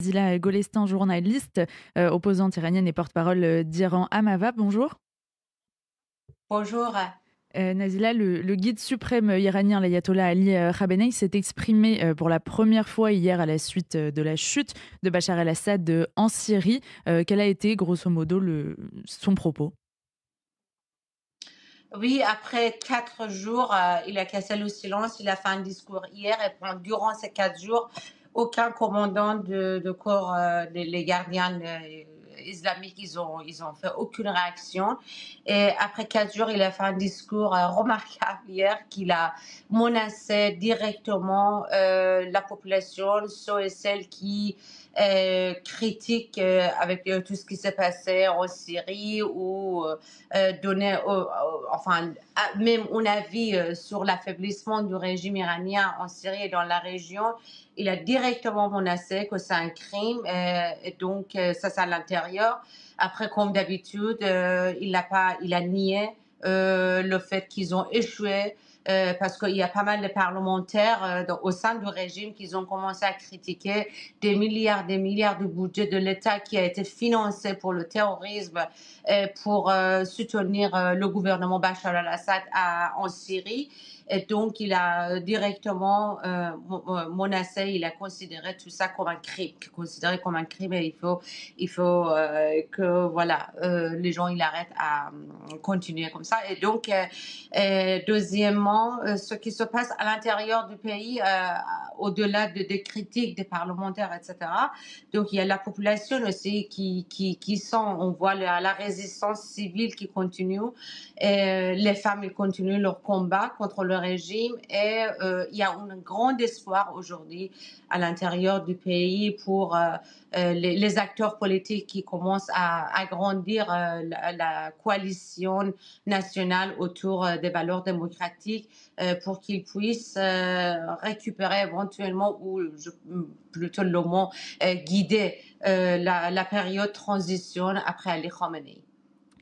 Nazila Golestan, journaliste, opposante iranienne et porte-parole d'Iran à Mava. Bonjour. Bonjour. Nazila, le guide suprême iranien, l'ayatollah Ali Khamenei, s'est exprimé pour la première fois hier à la suite de la chute de Bachar el-Assad en Syrie. Quel a été, grosso modo, son propos? Oui, après 4 jours, il a cassé le silence. Il a fait un discours hier et durant ces 4 jours, aucun commandant de corps, les gardiens islamiques, ils ont fait aucune réaction. Et après 4 jours, il a fait un discours remarquable hier qu'il a menacé directement la population, ceux et celles qui critiquent avec tout ce qui s'est passé en Syrie ou donner, enfin, même un avis sur l'affaiblissement du régime iranien en Syrie et dans la région. Il a directement menacé que c'est un crime, et donc ça c'est à l'intérieur. Après, comme d'habitude, il a nié le fait qu'ils ont échoué. Parce qu'il y a pas mal de parlementaires au sein du régime qui ont commencé à critiquer des milliards de budget de l'État qui a été financé pour le terrorisme et pour soutenir le gouvernement Bachar al-Assad en Syrie. Et donc, il a directement menacé, il a considéré tout ça comme un crime, considéré comme un crime, et il faut que voilà, les gens ils arrêtent à continuer comme ça. Et donc, deuxièmement, ce qui se passe à l'intérieur du pays, au-delà des critiques des parlementaires, etc. Donc, il y a la population aussi qui sent, on voit la résistance civile qui continue. Et les femmes, ils continuent leur combat contre le régime. Et il y a un grand espoir aujourd'hui à l'intérieur du pays pour les acteurs politiques qui commencent à agrandir la coalition nationale autour des valeurs démocratiques pour qu'ils puissent récupérer éventuellement, ou plutôt le mot, guider la période transition après Ali Khamenei.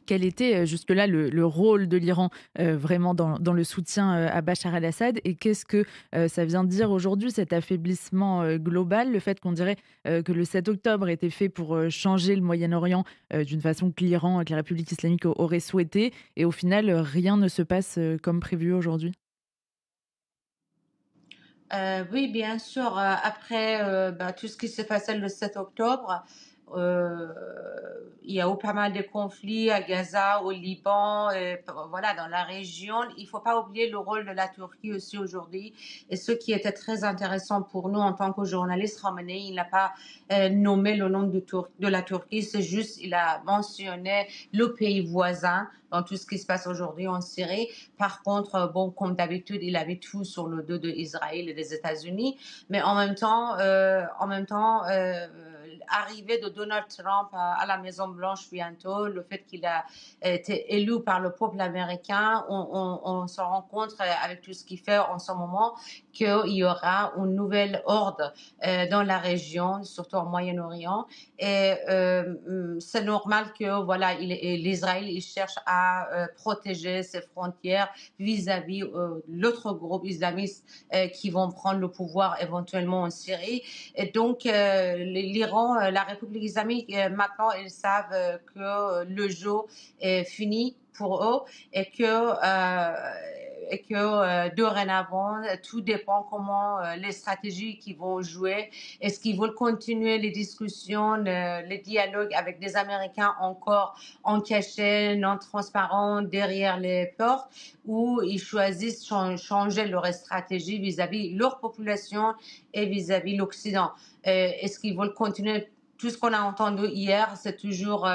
Quel était jusque-là le rôle de l'Iran vraiment dans le soutien à Bachar el-Assad, et qu'est-ce que ça vient dire aujourd'hui, cet affaiblissement global, le fait qu'on dirait que le 7 octobre était fait pour changer le Moyen-Orient d'une façon que l'Iran, que la République islamique aurait souhaité, et au final rien ne se passe comme prévu aujourd'hui? Oui, bien sûr. Après tout ce qui s'est passé le 7 octobre, euh, il y a eu pas mal de conflits à Gaza, au Liban, et, voilà, dans la région. Il ne faut pas oublier le rôle de la Turquie aussi aujourd'hui. Et ce qui était très intéressant pour nous en tant que journalistes, Khamenei, il n'a pas nommé le nom de la Turquie, c'est juste, il a mentionné le pays voisin dans tout ce qui se passe aujourd'hui en Syrie. Par contre, bon, comme d'habitude, il avait tout sur le dos d'Israël et des États-Unis. Mais arrivée de Donald Trump à la Maison Blanche bientôt, le fait qu'il a été élu par le peuple américain, on se rend compte avec tout ce qu'il fait en ce moment qu'il y aura une nouvelle ordre dans la région, surtout au Moyen-Orient. Et c'est normal que voilà, l'Israël il cherche à protéger ses frontières vis-à-vis l'autre groupe islamiste qui vont prendre le pouvoir éventuellement en Syrie. Et donc, l'Iran, la République islamique, maintenant, ils savent que le jeu est fini pour eux, et que dorénavant, tout dépend comment les stratégies qu'ils vont jouer. Est-ce qu'ils veulent continuer les discussions, les dialogues avec des Américains encore en cachet, non transparents, derrière les portes, ou ils choisissent de changer leur stratégie vis-à-vis leur population et vis-à-vis l'Occident? Est-ce qu'ils veulent continuer? Tout ce qu'on a entendu hier, c'est toujours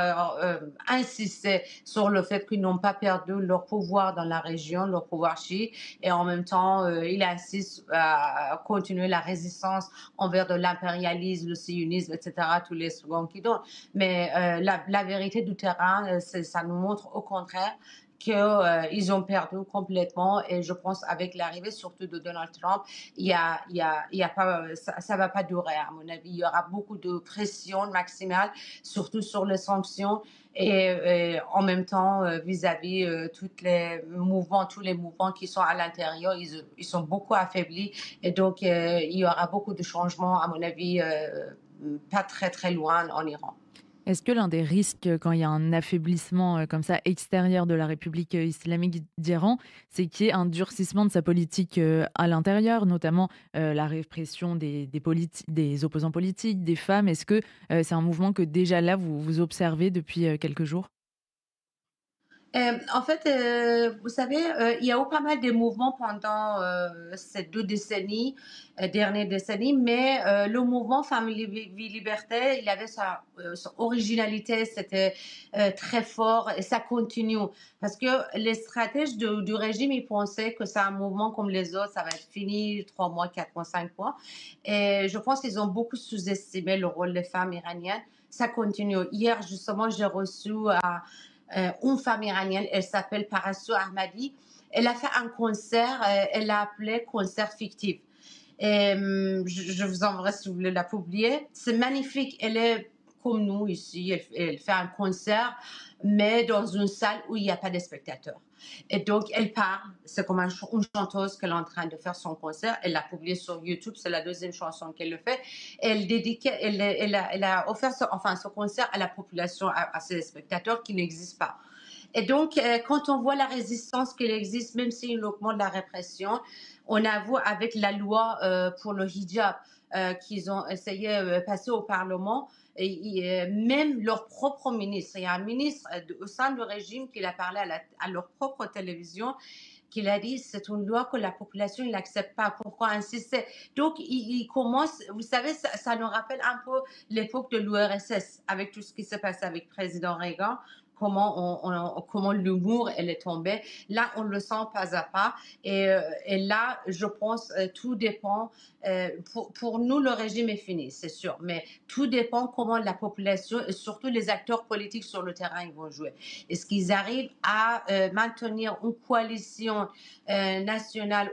insister sur le fait qu'ils n'ont pas perdu leur pouvoir dans la région, leur pouvoir chiite, et en même temps, il insiste à continuer la résistance envers de l'impérialisme, le sionisme, etc., tous les slogans qu'ils donnent. Mais la vérité du terrain, ça nous montre au contraire qu'ils ont perdu complètement. Et je pense avec l'arrivée surtout de Donald Trump, il y a pas, ça va pas durer à mon avis. Il y aura beaucoup de pression maximale, surtout sur les sanctions, et en même temps vis-à-vis tous les mouvements qui sont à l'intérieur, ils sont beaucoup affaiblis, et donc il y aura beaucoup de changements à mon avis pas très très loin en Iran. Est-ce que l'un des risques, quand il y a un affaiblissement, comme ça extérieur de la République, islamique d'Iran, c'est qu'il y ait un durcissement de sa politique, à l'intérieur, notamment, la répression des opposants politiques, des femmes? Est-ce que, c'est un mouvement que déjà là vous observez depuis, quelques jours? En fait, vous savez, il y a eu pas mal de mouvements pendant ces 2 décennies, dernières décennies, mais le mouvement Femmes, Vie, Liberté, il avait son originalité, c'était très fort et ça continue. Parce que les stratèges du régime, ils pensaient que c'est un mouvement comme les autres, ça va être fini 3 mois, 4 mois, 5 mois. Et je pense qu'ils ont beaucoup sous-estimé le rôle des femmes iraniennes. Ça continue. Hier, justement, j'ai reçu une femme iranienne, elle s'appelle Parasu Ahmadi. Elle a fait un concert, elle l'a appelé concert fictif. Et, je vous enverrai si vous voulez la publier. C'est magnifique. Elle est comme nous ici. Elle fait un concert, mais dans une salle où il n'y a pas de spectateurs. Et donc, elle parle. C'est comme une chanteuse qu'elle est en train de faire son concert. Elle l'a publié sur YouTube. C'est la deuxième chanson qu'elle le fait. Elle a offert ce concert à la population, à ses spectateurs qui n'existent pas. Et donc, quand on voit la résistance qu'il existe, même s'il augmente la répression, on avoue avec la loi pour le hijab qu'ils ont essayé de passer au Parlement, même leur propre ministre, il y a un ministre au sein du régime qui a parlé à leur propre télévision, qu'il a dit c'est une loi que la population n'accepte pas. Pourquoi insister? Donc, il commence, vous savez, ça nous rappelle un peu l'époque de l'URSS, avec tout ce qui s'est passé avec le président Reagan, comment l'humour elle est tombée. Là, on le sent pas à pas. Et là, je pense, tout dépend. Pour nous, le régime est fini, c'est sûr. Mais tout dépend comment la population et surtout les acteurs politiques sur le terrain ils vont jouer. Est-ce qu'ils arrivent à maintenir une coalition nationale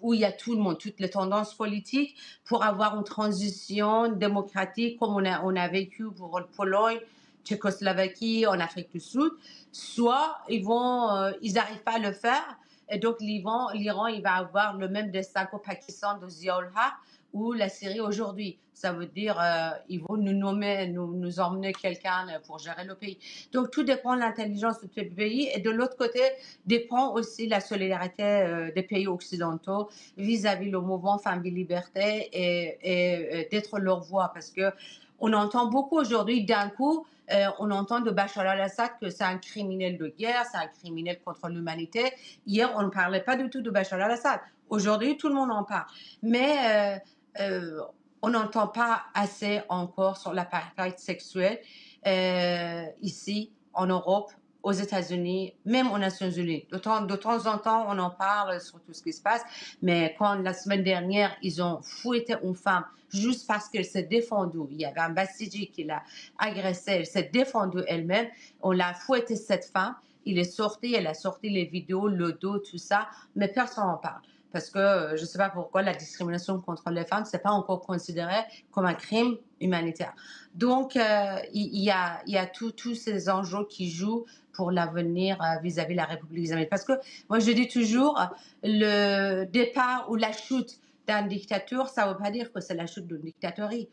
où il y a tout le monde, toutes les tendances politiques, pour avoir une transition démocratique comme on a vécu pour Pologne, Tchécoslovaquie, en Afrique du Sud, soit ils n'arrivent pas à le faire, et donc l'Iran, il va avoir le même destin qu'au Pakistan de Zia-ul-Haq ou la Syrie aujourd'hui. Ça veut dire ils vont nous emmener quelqu'un pour gérer le pays. Donc tout dépend de l'intelligence de tous les pays, et de l'autre côté dépend aussi la solidarité des pays occidentaux vis-à-vis le mouvement Femmes et Liberté, et d'être leur voix, parce que on entend beaucoup aujourd'hui, d'un coup, on entend de Bachar al-Assad que c'est un criminel de guerre, c'est un criminel contre l'humanité. Hier, on ne parlait pas du tout de Bachar al-Assad. Aujourd'hui, tout le monde en parle. Mais on n'entend pas assez encore sur l'apartheid sexuel ici, en Europe, aux États-Unis, même aux Nations Unies. De temps en temps, on en parle sur tout ce qui se passe, mais quand la semaine dernière, ils ont fouetté une femme juste parce qu'elle s'est défendue, il y avait un Basiji qui l'a agressée, elle s'est défendue elle-même, on l'a fouetté cette femme, elle a sorti les vidéos, le dos, tout ça, mais personne n'en parle. Parce que je ne sais pas pourquoi la discrimination contre les femmes, ce n'est pas encore considéré comme un crime humanitaire. Donc, il y a tous ces enjeux qui jouent pour l'avenir vis-à-vis de la République islamique. Parce que moi, je dis toujours, le départ ou la chute d'une dictature, ça ne veut pas dire que c'est la chute d'une dictaterie.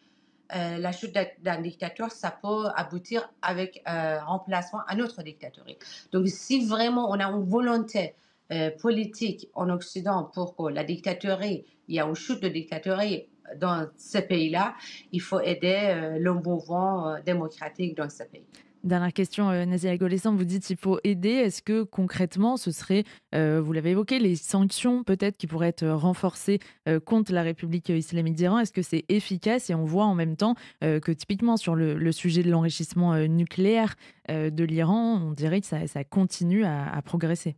La chute d'un dictateur, ça peut aboutir avec remplacement à notre dictaterie. Donc, si vraiment on a une volonté politique en Occident pour que la dictaterie, il y a une chute de dictaterie dans ces pays-là, il faut aider le mouvement démocratique dans ces pays. Dernière question, Nazia Golessan, vous dites qu'il faut aider. Est-ce que concrètement, ce serait, vous l'avez évoqué, les sanctions peut-être qui pourraient être renforcées contre la République islamique d'Iran? Est-ce que c'est efficace? Et on voit en même temps que typiquement sur le sujet de l'enrichissement nucléaire de l'Iran, on dirait que ça continue à progresser.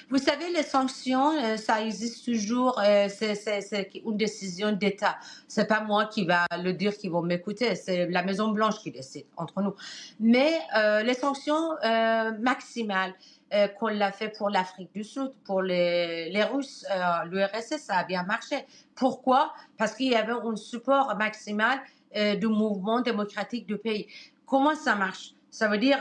Vous savez, les sanctions, ça existe toujours. C'est une décision d'État. C'est pas moi qui va le dire, qui vont m'écouter. C'est la Maison Blanche qui décide entre nous. Mais les sanctions maximales qu'on l'a fait pour l'Afrique du Sud, pour les Russes, l'URSS, ça a bien marché. Pourquoi? Parce qu'il y avait un support maximal du mouvement démocratique du pays. Comment ça marche? Ça veut dire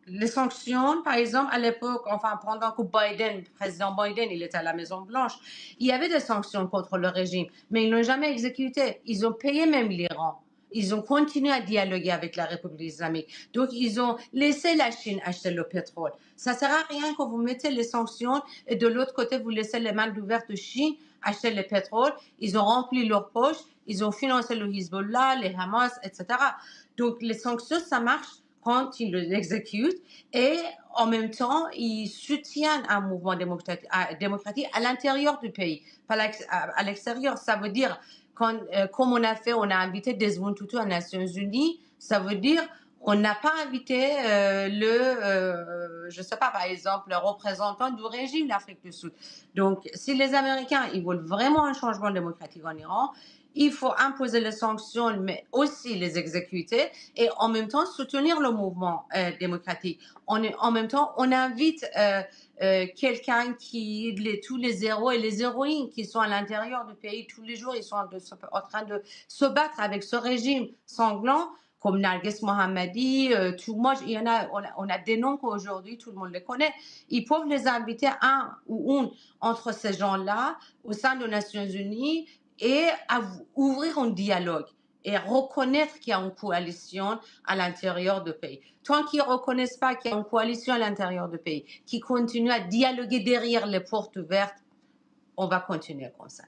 Les sanctions, par exemple, à l'époque, enfin, pendant que Biden, président Biden, il était à la Maison-Blanche, il y avait des sanctions contre le régime, mais ils ne l'ont jamais exécuté. Ils ont payé même l'Iran. Ils ont continué à dialoguer avec la République islamique. Donc, ils ont laissé la Chine acheter le pétrole. Ça ne sert à rien que vous mettez les sanctions et de l'autre côté, vous laissez les mains ouvertes de Chine acheter le pétrole. Ils ont rempli leurs poches. Ils ont financé le Hezbollah, les Hamas, etc. Donc, les sanctions, ça marche quand ils l'exécutent et en même temps, ils soutiennent un mouvement démocratique à l'intérieur du pays, pas à l'extérieur. Ça veut dire, comme on a fait, on a invité Desmond Tutu aux Nations Unies, ça veut dire on n'a pas invité je ne sais pas, par exemple, le représentant du régime d'Afrique du Sud. Donc, si les Américains, ils veulent vraiment un changement démocratique en Iran, il faut imposer les sanctions, mais aussi les exécuter et en même temps soutenir le mouvement démocratique. En même temps, on invite quelqu'un tous les héros et les héroïnes qui sont à l'intérieur du pays tous les jours, ils sont en train de se battre avec ce régime sanglant, comme Narges Mohammadi, il y en a, on a des noms qu'aujourd'hui tout le monde les connaît. Ils peuvent les inviter un ou une entre ces gens-là au sein des Nations Unies et à ouvrir un dialogue et reconnaître qu'il y a une coalition à l'intérieur du pays. Tant qu'ils ne reconnaissent pas qu'il y a une coalition à l'intérieur du pays, qui continue à dialoguer derrière les portes ouvertes, on va continuer comme ça.